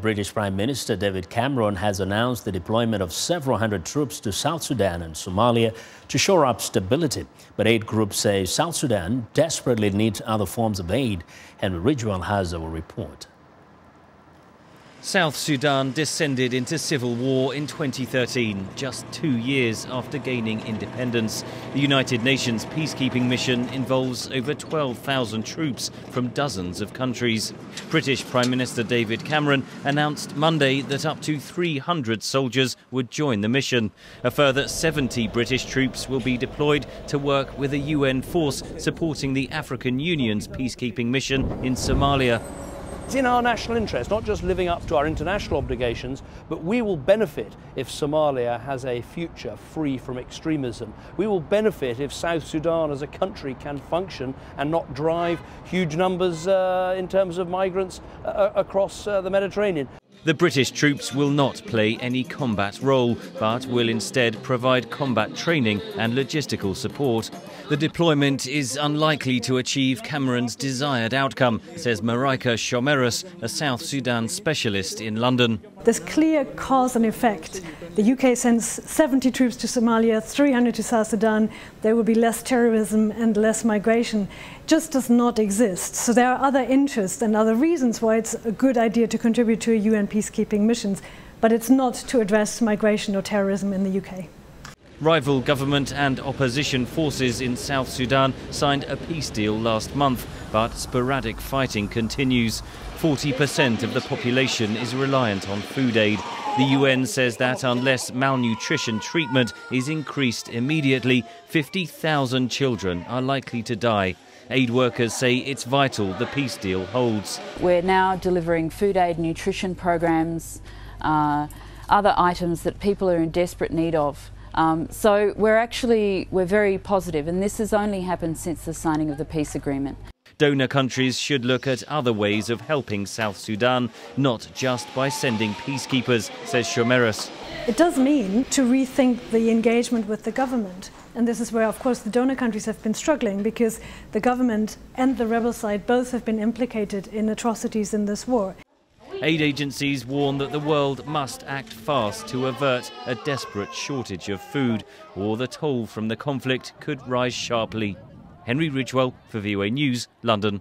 British Prime Minister David Cameron has announced the deployment of several hundred troops to South Sudan and Somalia to shore up stability. But aid groups say South Sudan desperately needs other forms of aid. Henry Ridgwell has our report. South Sudan descended into civil war in 2013, just 2 years after gaining independence. The United Nations peacekeeping mission involves over 12,000 troops from dozens of countries. British Prime Minister David Cameron announced Monday that up to 300 soldiers would join the mission. A further 70 British troops will be deployed to work with a UN force supporting the African Union's peacekeeping mission in Somalia. It's in our national interest, not just living up to our international obligations, but we will benefit if Somalia has a future free from extremism. We will benefit if South Sudan as a country can function and not drive huge numbers in terms of migrants across the Mediterranean. The British troops will not play any combat role, but will instead provide combat training and logistical support. The deployment is unlikely to achieve Cameron's desired outcome, says Marika Shomerus, a South Sudan specialist in London. There's clear cause and effect. The UK sends 70 troops to Somalia, 300 to South Sudan. There will be less terrorism and less migration. Just does not exist. So there are other interests and other reasons why it's a good idea to contribute to a UN peacekeeping missions, but it's not to address migration or terrorism in the UK. Rival government and opposition forces in South Sudan signed a peace deal last month, but sporadic fighting continues. 40% of the population is reliant on food aid. The UN says that unless malnutrition treatment is increased immediately, 50,000 children are likely to die. Aid workers say it's vital the peace deal holds. We're now delivering food aid, nutrition programs, other items that people are in desperate need of. So we're very positive, and this has only happened since the signing of the peace agreement. Donor countries should look at other ways of helping South Sudan, not just by sending peacekeepers, says Shomerus. It does mean to rethink the engagement with the government. And this is where, of course, the donor countries have been struggling, because the government and the rebel side both have been implicated in atrocities in this war. Aid agencies warn that the world must act fast to avert a desperate shortage of food, or the toll from the conflict could rise sharply. Henry Ridgwell for VOA News, London.